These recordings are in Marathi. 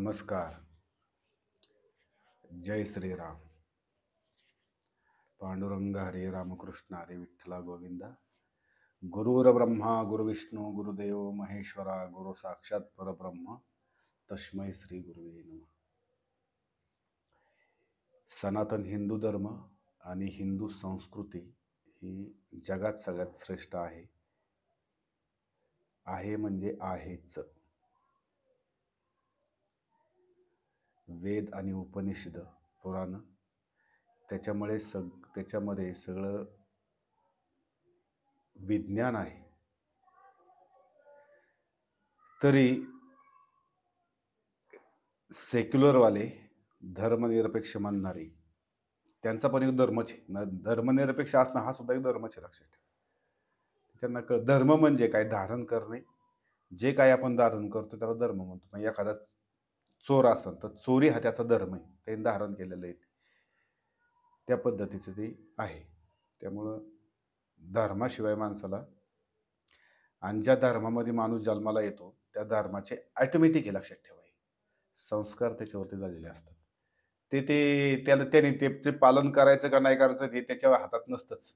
नमस्कार. जय श्रीराम. पांडुरंग हरे रामकृष्ण हरे विठ्ठला गोविंदा. गुरुर ब्रह्मा गुरुविष्णू गुरुदेव महेश्वरा गुरु साक्षात परब्रह्म तस्मै श्री गुरुवे नमः. सनातन हिंदू धर्म आणि हिंदू संस्कृती ही जगात सगळ्यात श्रेष्ठ आहे. आहे म्हणजे आहेच. वेद आणि उपनिषद पुराण त्याच्यामध्ये सगळं विज्ञान आहे. तरी सेक्युलरवाले धर्मनिरपेक्ष मानणारे त्यांचा पण एक धर्मच आहे. धर्मनिरपेक्ष असणं हा सुद्धा एक धर्मच आहे, लक्षात ठेवा. त्यांना धर्म म्हणजे काय? धारण करणे. जे काय आपण धारण करतो त्याला धर्म म्हणतो. म्हणजे एखादा चोर असेल तर चोरी हा त्याचा धर्म आहे, त्यांनी धारण केलेलं आहे, त्या पद्धतीचं ते आहे. त्यामुळं धर्माशिवाय माणसाला आणि ज्या धर्मामध्ये माणूस जन्माला येतो त्या धर्माचे ऑटोमॅटिक हे लक्षात ठेवा संस्कार त्याच्यावरती झालेले असतात. त्याने ते पालन करायचं का नाही करायचं हे त्याच्या हातात नसतंच.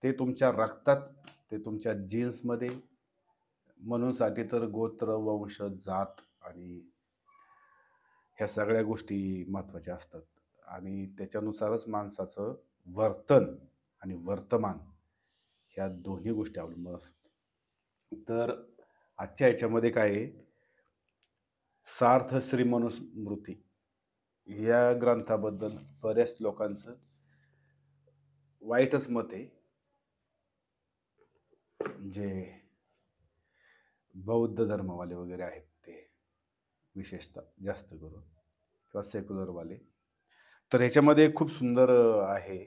ते तुमच्या रक्तात, ते तुमच्या जीन्समध्ये. म्हणून साठी तर गोत्र, वंश, जात आणि ह्या सगळ्या गोष्टी महत्त्वाच्या असतात. आणि त्याच्यानुसारच माणसाचं वर्तन आणि वर्तमान ह्या दोन्ही गोष्टी अवलंबून असतात. तर आजच्या ह्याच्यामध्ये काय आहे, सार्थ श्री मनुस्मृती या ग्रंथाबद्दल बऱ्याच लोकांचं वाईटच मत आहे. जे बौद्ध धर्मवाले वगैरे आहेत ते विशेषतः जास्त करून, किंवा सेक्युलरवाले. तर ह्याच्यामध्ये खूप सुंदर आहे.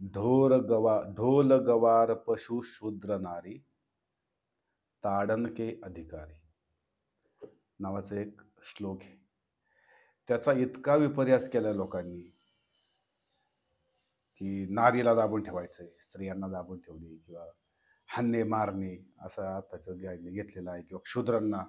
ढोल गवार पशु शूद्र नारी ताडन के अधिकारी नावाचा एक श्लोक आहे. त्याचा इतका विपर्यास केला लोकांनी की नारीला दाबून ठेवायचंय, स्त्रियांना दाबून ठेवणे किंवा हाणणे मारणे असा अर्थाचं घेतलेला आहे, किंवा शूद्रांना.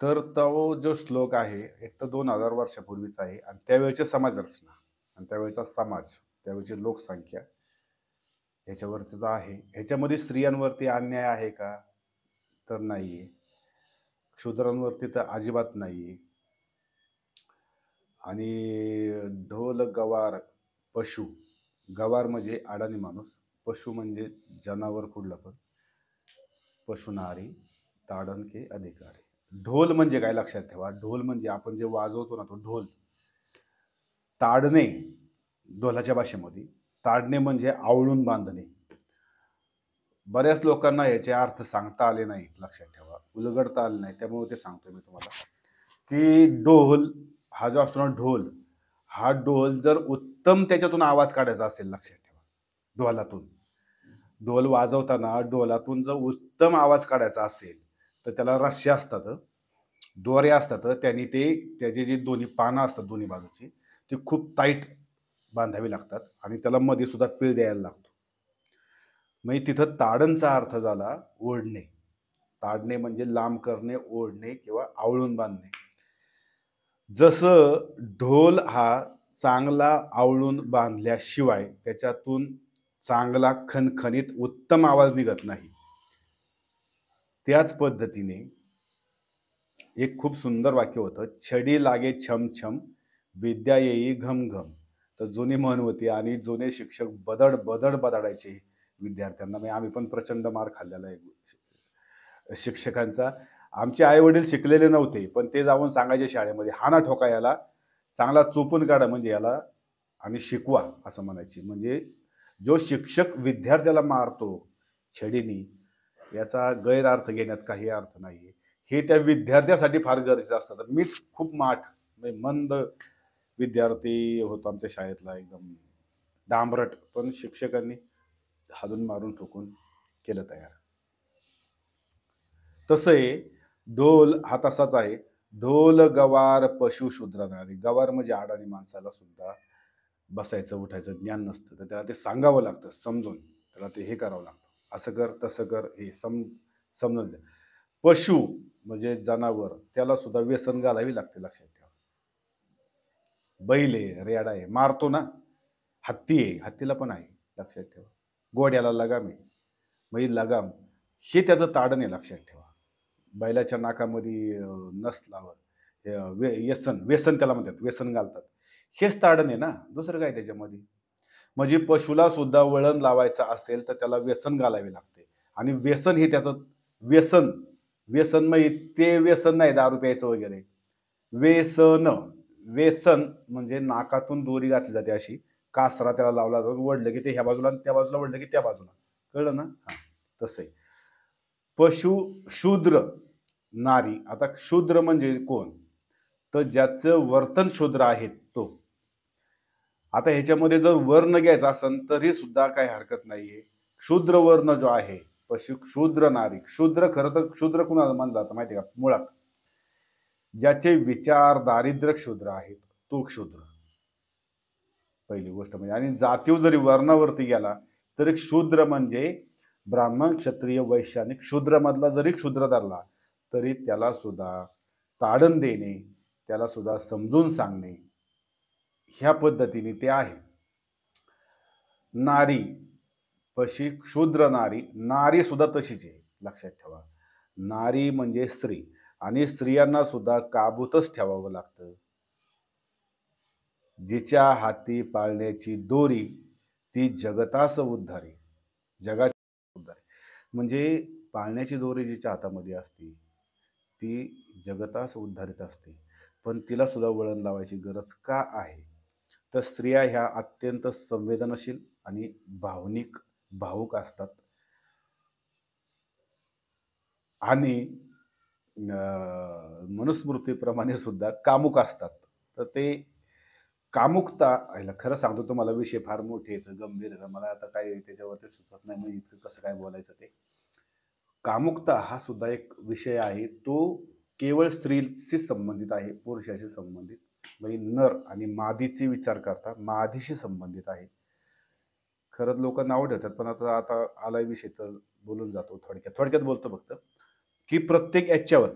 तर तो जो श्लोक आहे एक तर 2000 वर्षापूर्वीचा आहे. आणि त्यावेळेची समाज रचना आणि त्यावेळेचा समाज, त्यावेळेची लोकसंख्या ह्याच्यावरती जो आहे, ह्याच्यामध्ये स्त्रियांवरती अन्याय आहे का? तर नाहीये. शूद्रांवरती तर अजिबात नाहीये. आणि ढोल गवार पशु, गवार म्हणजे अडाणी माणूस, पशु म्हणजे जनावर कुठलं पण, पशु नारी ताडन के अधिकारी. ढोल म्हणजे काय लक्षात ठेवा, ढोल म्हणजे आपण जे वाजवतो ना तो ढोल. ताडणे ढोलाच्या भाषेमध्ये ताडणे म्हणजे आवळून बांधणे. बऱ्याच लोकांना याचे अर्थ सांगता आले नाही, लक्षात ठेवा, उलगडता आले नाही. त्यामुळे ते सांगतोय मी तुम्हाला की ढोल हा जो असतो ना ढोल, हा ढोल जर उत्तम त्याच्यातून आवाज काढायचा असेल, लक्षात ठेवा, ढोलातून ढोल वाजवताना ढोलातून जर उत्तम आवाज काढायचा असेल तर त्याला रस्से असतात, दोरे असतात. त्यांनी त्याचे जे दोन्ही पानं असतात दोन्ही बाजूची ते खूप टाईट बांधावी लागतात आणि त्याला मध्ये सुद्धा पीळ द्यायला लागतो. म्हणजे तिथं ताडणचा अर्थ झाला ओढणे. ताडणे म्हणजे लांब करणे, ओढणे किंवा आवळून बांधणे. जसं ढोल हा चांगला आवळून बांधल्याशिवाय त्याच्यातून चांगला खणखणीत उत्तम आवाज निघत नाही, त्याच पद्धतीने एक खूप सुंदर वाक्य होतं, छडी लागे छम छम विद्या येई घम घम. तर जुनी म्हण होती आणि जुने शिक्षक बदड बदड बदडायचे विद्यार्थ्यांना. म्हणजे आम्ही पण प्रचंड मार खाल्लेला आहे शिक्षकांचा. आमचे आई वडील शिकलेले नव्हते, पण ते जाऊन सांगायचे शाळेमध्ये, हा ना ठोका याला, चांगला चोपून काढा म्हणजे याला, आणि शिकवा असं म्हणायचे. म्हणजे जो शिक्षक विद्यार्थ्याला मारतो छडीनी, याचा गैरअर्थ घेण्यात काही अर्थ नाही. हे त्या विद्यार्थ्यासाठी फार गरजेचं असतं. तर मीच खूप मंद विद्यार्थी होतो आमच्या शाळेतला, एकदम डांबरट, पण शिक्षकांनी हादून मारून ठोकून केलं तयार. तसं आहे ढोल हा तसाच आहे. ढोल गवार पशु शूद्र नारी. गवार म्हणजे अडाणी माणसाला सुद्धा बसायचं उठायचं ज्ञान नसतं, तर त्याला ते सांगावं लागतं समजून, त्याला ते हे करावं लागतं, असं कर तसं कर, हे समजून द्या. पशु म्हणजे जनावर, त्याला सुद्धा व्यसन घालावी लागते, लक्षात ठेवा. बैल आहे, रेडा आहे, मारतो ना. हत्ती आहे, हत्तीला पण आहे, लक्षात ठेवा. घोड्याला लगाम आहे, मग ही लगाम हे त्याचं ताडण आहे, लक्षात ठेवा. बैलाच्या नाकामध्ये नस लावत, व्यसन व्यसन त्याला म्हणतात, व्यसन घालतात. हेच ताडण आहे ना, दुसरं काय त्याच्यामध्ये. म्हणजे पशुला सुद्धा वळण लावायचं असेल, तर त्याला व्यसन घालावे लागते आणि व्यसन हे त्याचं व्यसन, व्यसन म्हणजे ते व्यसन नाही दारू प्यायचं वगैरे. व्यसन, व्यसन म्हणजे नाकातून दोरी घातली जाते अशी, कासरा त्याला लावला जातो, ओढलं की ते ह्या बाजूला आणि त्या बाजूला ओढलं की त्या बाजूला. कळलं ना? हां, तसं आहे. पशु, शूद्र, नारी. आता शूद्र म्हणजे कोण? तर ज्याचं वर्तन शूद्र आहे तो. आता ह्याच्यामध्ये जर वर्ण घ्यायचा असेल तरी सुद्धा काही हरकत नाहीये. शूद्र वर्ण जो आहे, पशु शूद्र नारी. शूद्र खरं तर शूद्र कुणाला मानलं जातं माहिती आहे का? मुळात. ज्याचे विचार दारिद्र्य शूद्र आहेत, तो शूद्र. पहिली गोष्ट म्हणजे आणि जातीव जरी वर्णावरती गेला, तरी शूद्र म्हणजे ब्राह्मण, क्षत्रिय, वैश्य आणि शूद्रमधला जरी शूद्र धरला, तरी त्याला सुद्धा ताडण देणे, त्याला सुद्धा समजून सांगणे, ह्या पद्धतीने ते आहे. नारी, शूद्र नारी, नारी सुद्धा तशीच आहे, लक्षात ठेवा. नारी म्हणजे स्त्री आणि स्त्रियांना सुद्धा काबूतच ठेवावं लागतं. जिच्या हाती पाळण्याची दोरी, ती जगतास उद्धारी. जगाची उद्धारी. म्हणजे पाळण्याची दोरी जिच्या हातामध्ये असते, ती जगतास उद्धारित असते. पण तिला सुद्धा वळण लावायची गरज का आहे? तर स्त्रिया ह्या अत्यंत संवेदनशील आणि भावनिक, भावुक असतात. आणि मनुस्मृतीप्रमाणे सुद्धा कामुक असतात. तर ते कामुकता ह्याला खरं सांगतो तुम्हाला, विषय फार मोठे आहेत, गंभीर आहेत. मला आता काही त्याच्यावरती सुचत नाही, मग इतकं कसं काय बोलायचं ते. कामुकता हा सुद्धा एक विषय आहे. तो केवळ स्त्रीशी संबंधित आहे, पुरुषाशी संबंधित. म्हणजे नर आणि मादीचे विचार करता मादीशी संबंधित आहे. खरंच लोक नावं ठेवतात, पण आता आता आलाय विषय तर बोलून जातो थोडक्यात. थोडक्यात बोलतो फक्त, की प्रत्येक याच्यावर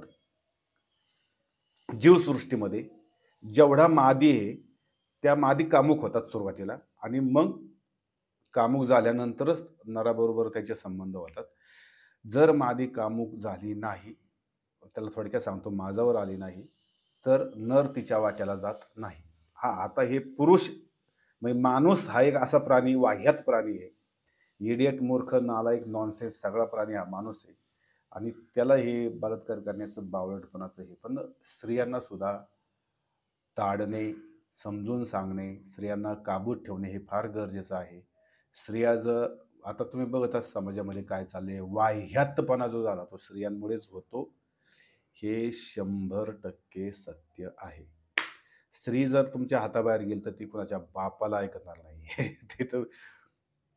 जीवसृष्टीमध्ये जेवढा मादी आहे, त्या मादी कामुक होतात सुरुवातीला आणि मग कामुक झाल्यानंतरच नराबरोबर त्याचे संबंध होतात. जर मादी कामुक झाली नाही, त्याला थोडक्यात सांगतो, माझावर आली नाही, तर नर तिच्या वाट्याला जात नाही. हां, आता हे पुरुष म्हणजे माणूस हा एक असा प्राणी, वाह्यात प्राणी आहे. इडियट, मूर्ख, नालायक, नॉनसेन्स सगळा प्राणी हा माणूस आहे. आणि त्याला हे बलात्कार करण्याचं, बावळटपणाचं हे. पण स्त्रियांना सुद्धा ताडणे, समजून सांगणे, स्त्रियांना काबूत ठेवणे हे फार गरजेचं आहे. स्त्रिया जर आता तुम्ही बघत आहात समाजामध्ये काय चाललंय, वाह्यातपणा जो झाला तो स्त्रियांमुळेच होतो. हे 100% सत्य आहे. स्त्री जर तुमच्या हाताबाहेर गेली तर ती कुणाच्या बापाला ऐकणार नाही. ते तर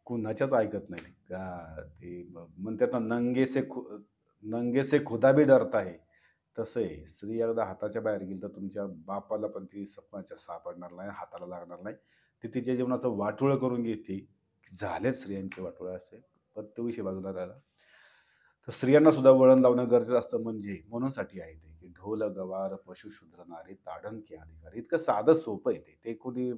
कुणाच्याच ऐकत नाही. का ते म्हणतात ना, नंगे से खुदा भी डरता है. तसं आहे. स्त्री एकदा हाताच्या बाहेर गेली तर तुमच्या बापाला पण ती सपनाच्या सापडणार नाही, हाताला लागणार नाही. ती तिच्या जीवनाचं वाटोळं करून घेते. झालेत स्त्रियांचे वाटोळे असे. पण तो विषय बाजूला राहिला. तर स्त्रियांना सुद्धा वळण लावणं गरजेचं असतं, म्हणजे म्हणूनसाठी आहे ते, की ढोल गवार पशु शूद्र नारी ताडण की अधिकार. इतकं साधं सोपं आहे ते. ते कोणी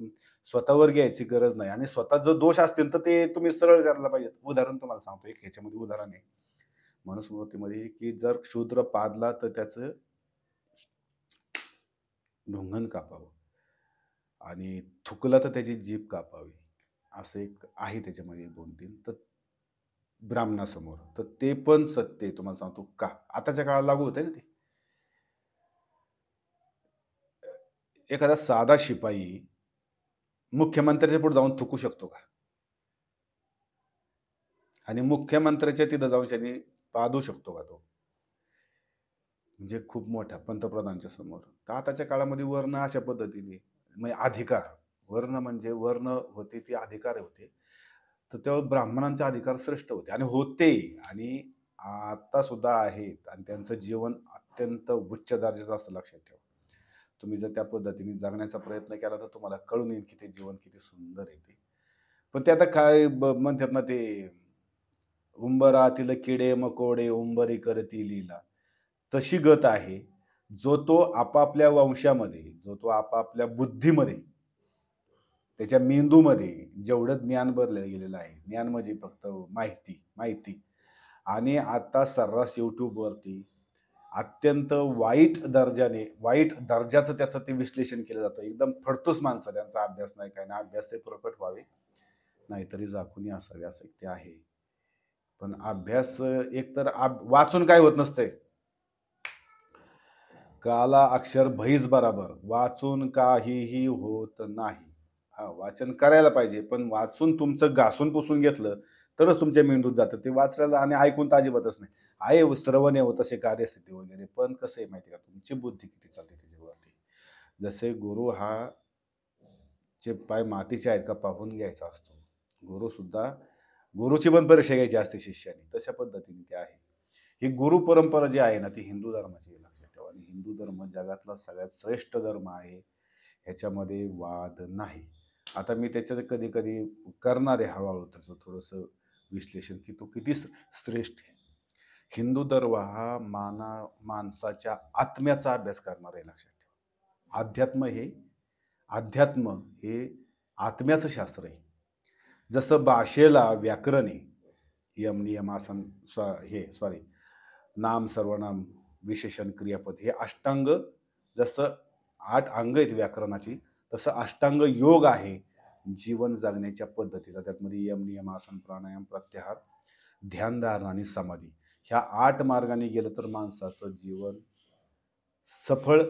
स्वतःवर घ्यायची गरज नाही आणि स्वतः जर दोष असतील तर ते तुम्ही सरळ करायला पाहिजे. उदाहरण तुम्हाला सांगतो, एक ह्याच्यामध्ये उदाहरण आहे मनुस्मृतीमध्ये, की जर शूद्र पादला तर त्याचं ढुंगण कापावं आणि थुकलं तर त्याची जीभ कापावी. असं एक आहे त्याच्यामध्ये 2-3. तर ब्राह्मणासमोर. तर ते पण सत्य आहे, तुम्हाला सांगतो का. आताच्या काळाला लागू होतंय ना ते. एखादा साधा शिपाई मुख्यमंत्र्याच्या पुढे जाऊन थुकू शकतो का? आणि मुख्यमंत्र्याच्या तिथं जाऊन त्याने पादू शकतो का तो? म्हणजे खूप मोठ्या पंतप्रधानांच्या समोर. तर आताच्या काळामध्ये वर्ण अशा पद्धतीने म्हणजे अधिकार. वर्ण म्हणजे वर्ण होते ते अधिकार होते. तर तेव्हा ब्राह्मणांचे अधिकार श्रेष्ठ होते आणि होते आणि आता सुद्धा आहेत आणि त्यांचं जीवन अत्यंत उच्च दर्जाचं असतं, लक्षात ठेवा. तुम्ही जर त्या पद्धतीने जगण्याचा प्रयत्न केला तर तुम्हाला कळून येईल की ते जीवन किती सुंदर आहे ते. पण ते आता काय म्हणतात ना ते, उंबरातील किडे मकोडे उंबरी करती लीला. तशी गत आहे. जो तो आपापल्या वंशामध्ये, जो तो आपापल्या बुद्धीमध्ये, त्याच्या मेंदूमध्ये जेवढं ज्ञान भरलं गेलेलं आहे. ज्ञान म्हणजे फक्त माहिती, माहिती आणि आता सर्रास YouTubeवरती अत्यंत वाईट दर्जाचं त्याचं ते विश्लेषण केलं जातं. एकदम फडतूस माणसं, त्यांचा अभ्यास नाही, काही नाही. अभ्यास ते प्रकट व्हावे, नाहीतरी झाकुनी असावे, असं ते आहे. पण अभ्यास एकतर वाचून काय होत नसतंय. काला अक्षर भैस बराबर. वाचून काहीही होत नाही. हां, वाचन करायला पाहिजे, पण वाचून तुमचं घासून पुसून घेतलं, तरच तुमच्या मेंदूत जातं. ते वाचलेलं आणि ऐकून तर अजिबातच नाही. आहे श्रवण आहे तसे कार्यसिद्धी वगैरे, पण कसं आहे माहिती आहे का, तुमची बुद्धी किती चालते त्याच्यावरती. जसे गुरु हा चे पाय मातीचे आहेत का पाहून घ्यायचा असतो. गुरुसुद्धा गुरुची पण परीक्षा घ्यायची असते शिष्याने. तशा पद्धतीने ते आहे. ही गुरु परंपरा जी आहे ना, ती हिंदू धर्माची आहे, लक्षात ठेवा. आणि हिंदू धर्म जगातला सगळ्यात श्रेष्ठ धर्म आहे. ह्याच्यामध्ये वाद नाही. आता मी त्याच्यात कधी-कधी करणार आहे हळू त्याचं थोडंसं विश्लेषण, की तो किती श्रेष्ठ आहे. हिंदू धर्म हा माणसाच्या आत्म्याचा अभ्यास करणार आहे, लक्षात ठेवा. अध्यात्म हे आत्म्याचं शास्त्र आहे. जसं भाषेला व्याकरण आहे. यम, नियम, आसन, सॉरी नाम, सर्वनाम, विशेषण, क्रियापद हे अष्टांग. जसं 8 अंग आहेत व्याकरणाची, तसं अष्टांग योग आहे जीवन जगण्याच्या पद्धतीचा. त्यातमध्ये यम, नियम, आसन, प्राणायाम, प्रत्याहार, ध्यान, धारणा आणि समाधी. ह्या 8 मार्गाने गेलं तर माणसाचं जीवन सफळ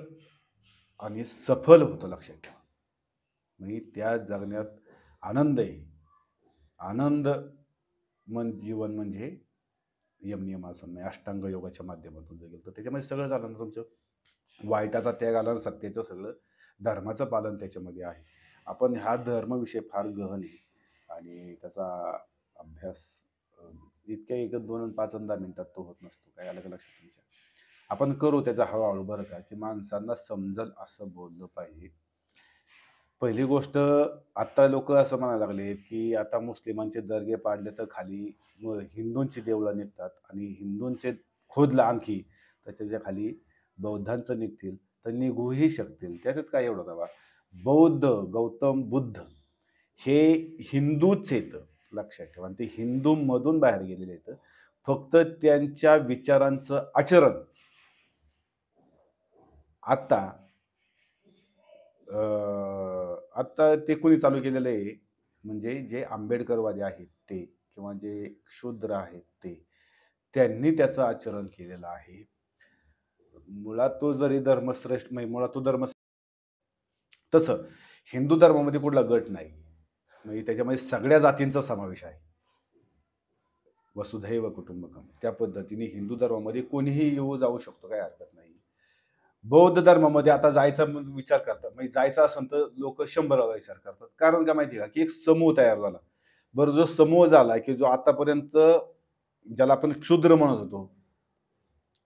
आणि सफल होतं, लक्षात ठेवा. म्हणजे त्या जगण्यात आनंद आहे. आनंद जीवन म्हणजे यम, नियम, आसन नाही, अष्टांग योगाच्या माध्यमातून जर गेलं तर त्याच्यामध्ये सगळं झालं ना तुमचं. वाईटाचा त्याग आला आणि सत्याचं सगळं धर्माचं पालन त्याच्यामध्ये आहे. आपण हा धर्मविषय फार गहन आहे आणि त्याचा अभ्यास इतक्या 1, 2 आणि 5 आणि 10 मिनिटात तो होत नसतो. काय आलं का लक्षात तुमच्या? आपण करू त्याचा हळूहळू, बरं का, की माणसांना समजल असं बोललं पाहिजे. पहिली गोष्ट, आता लोक असं म्हणायला लागले, की आता मुस्लिमांचे दर्गे पाडले तर खाली हिंदूंची देवळं निघतात आणि हिंदूंचे खोदला आणखी तर त्याच्या खाली बौद्धांचं निघतील, तर निघूही शकतील. त्याच्यात काय एवढं बाबा. बौद्ध, गौतम बुद्ध हे हिंदूच आहेत, लक्षात ठेवा. आणि ते हिंदूमधून बाहेर गेलेले आहेत. फक्त त्यांच्या विचारांचं आचरण आता आता ते कोणी चालू केलेलं आहे, म्हणजे जे आंबेडकरवादी आहेत ते, किंवा जे शूद्र आहेत ते, त्यांनी त्याचं आचरण केलेलं आहे. मुळात तो जरी धर्मश्रेष्ठ म्हणजे मुळात तो धर्म, तसं हिंदू धर्मामध्ये कुठला गट नाही. म्हणजे त्याच्यामध्ये सगळ्या जातींचा समावेश आहे. वसुधैव कुटुंबकम. त्या पद्धतीने हिंदू धर्मामध्ये कोणीही येऊ जाऊ शकतो, काही हरकत नाही. बौद्ध धर्मामध्ये आता जायचा विचार करतात, म्हणजे जायचं असेल तर लोक 100 वेळा विचार करतात. कारण काय माहिती आहे का, की एक समूह तयार झाला. बरं, जो समूह झाला, की जो आतापर्यंत ज्याला आपण क्षुद्र म्हणत होतो,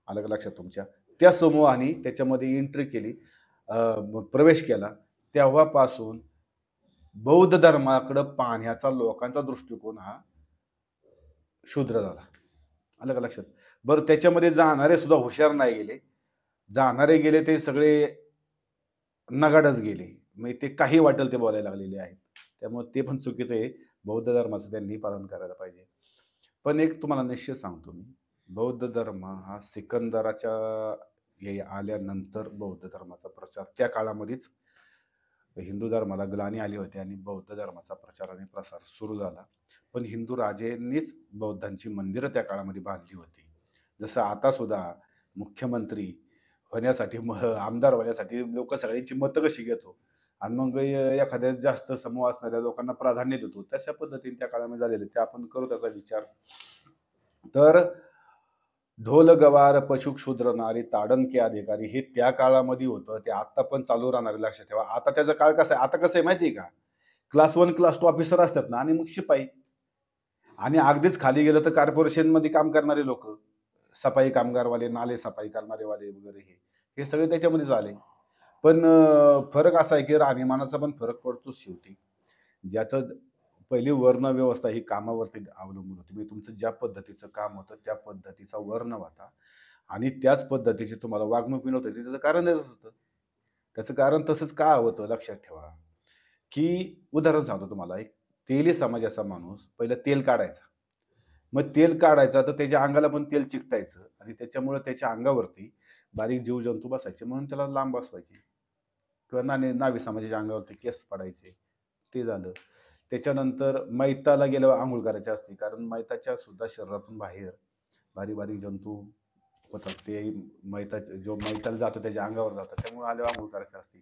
आलं का लक्षात तुमच्या, त्या समूहाने त्याच्यामध्ये एंट्री केली, प्रवेश केला. तेव्हापासून बौद्ध धर्माकडे पाहण्याचा लोकांचा दृष्टिकोन हा शूद्र झाला. आलं का लक्षात? बरं, त्याच्यामध्ये जाणारे सुद्धा हुशार नाही गेले. जाणारे गेले ते सगळे नगाडच गेले. म्हणजे ते काही वाटेल ते बोलायला लागलेले आहेत. त्यामुळे ते पण चुकीचं आहे. बौद्ध धर्माचं त्यांनी पालन करायला पाहिजे. पण एक तुम्हाला निश्चित सांगतो मी, बौद्ध धर्म हा सिकंदराच्या हे आल्यानंतर बौद्ध धर्माचा प्रचार त्या काळामध्येच हिंदू धर्माला ग्लानी आली होती आणि बौद्ध धर्माचा प्रचार आणि प्रसार सुरू झाला. पण हिंदू राजेंनीच बौद्धांची मंदिरं त्या काळामध्ये बांधली होती. जसं आता सुद्धा मुख्यमंत्री होण्यासाठी आमदार होण्यासाठी लोक सगळ्यांची मतं कशी घेतो आणि मग एखाद्या जास्त समूह असणाऱ्या लोकांना प्राधान्य देतो, तशा पद्धतीने त्या काळामध्ये झालेले ते आपण करू त्याचा विचार. तर ढोल गवार पशुक शूद्र नारी ताडन के अधिकारी हे त्या काळामध्ये होतं, ते आता पण चालू राहणार आहे, लक्षात ठेवा. आता त्याचा काळ कसा आहे, आता कसं आहे माहिती आहे का, क्लास 1 क्लास 2 ऑफिसर असतात ना, आणि मग शिपाई, आणि अगदीच खाली गेलं तर कॉर्पोरेशन मध्ये काम करणारे लोक, सफाई कामगारवाले, नाले सफाई करणारे वाले वगैरे, हे हे सगळे त्याच्यामध्येच आले. पण फरक असा आहे की राहणीमानाचा पण फरक पडतो शेवटी. ज्याचं पहिली वर्ण व्यवस्था ही कामावरती अवलंबून होती. म्हणजे तुमचं ज्या पद्धतीचं काम होतं त्या पद्धतीचा वर्ण होता. आणि त्याच पद्धतीची तुम्हाला वागणूक मिळवता येते. त्याचं कारण तसंच होतं. त्याचं कारण तसंच का होतं लक्षात ठेवा, की उदाहरण सांगतो तुम्हाला एक तेली समाजाचा माणूस पहिलं तेल काढायचा. मग तेल काढायचा तर त्याच्या अंगाला पण तेल चिकटायचं आणि त्याच्यामुळे त्याच्या अंगावरती बारीक जीवजंतू बसायचे म्हणून त्याला लांब बसवायचे किंवा न्हावी समाजाच्या अंगावरती केस पडायचे. ते झालं. त्याच्यानंतर मैताला गेल्यावर अंघोळ करायची असते. कारण मैताच्या सुद्धा शरीरातून बाहेर बारीक-बारीक जंतू होतात. ते जो मैताला जातो त्याच्या अंगावर जातात. त्यामुळे आल्यावर अंघोळ करायची असते.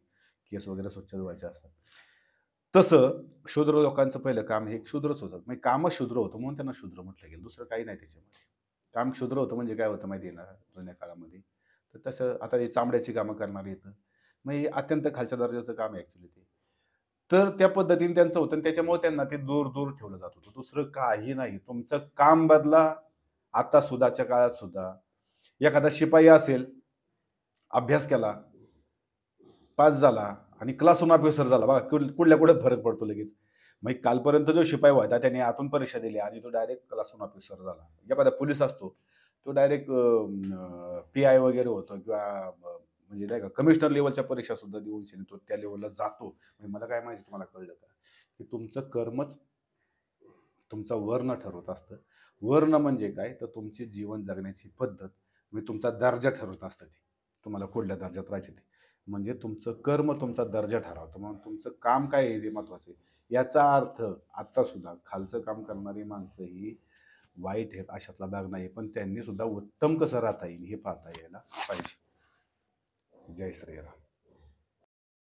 केस वगैरे स्वच्छ धुवायचे असतात. तसं शूद्र लोकांचं पहिलं काम हे शूद्रच होतं. म्हणजे कामच शूद्र होतं म्हणून त्यांना शूद्र म्हटलं गेलं. दुसरं काही नाही त्याच्यामध्ये. काम क्षुद्र होतं म्हणजे काय होतं माहिती आहे ना, जुन्या काळामध्ये. तर तसं आता हे चामड्याची कामं करणारे येतं. मग हे अत्यंत खालच्या दर्जाचं काम आहे ॲक्चुअली ते. तर त्या पद्धतीने त्यांचं होतं आणि त्याच्यामुळे त्यांना ते दूर-दूर ठेवलं जात होतं. दुसरं काही नाही. तुमचं काम बदला, आता सुद्धाच्या काळात सुद्धा. एखादा शिपाई असेल, अभ्यास केला, पास झाला आणि क्लास वन ऑफिसर झाला. बघा कुठल्या कुठे फरक पडतो लगेच. मग कालपर्यंत जो शिपाई होता त्याने आतून परीक्षा दिली आणि तो डायरेक्ट क्लास वन ऑफिसर झाला. एखादा पोलीस असतो, तो डायरेक्ट पी-आय वगैरे होतो किंवा म्हणजे नाही का कमिशनर लेव्हलच्या परीक्षा सुद्धा देऊन तो त्या लेव्हलला जातो. म्हणजे मला काय माहिती तुम्हाला कळलं का? की तुमचं कर्मच तुमचा वर्ण ठरवत असतं. वर्ण म्हणजे काय? तर तुमची जीवन जगण्याची पद्धत म्हणजे तुमचा दर्जा ठरवत असतं ते. तुम्हाला कुठल्या दर्जात राहायचं ते. म्हणजे तुमचं कर्म तुमचा दर्जा ठरवतं. म्हणून तुमचं काम काय आहे हे महत्वाचं आहे. याचा अर्थ आता सुद्धा खालचं काम करणारी माणसं ही वाईट आहेत अशातला भाग नाही. पण त्यांनी सुद्धा उत्तम कसं राहता येईल हे पाहता यायला पाहिजे. जय श्रीराम.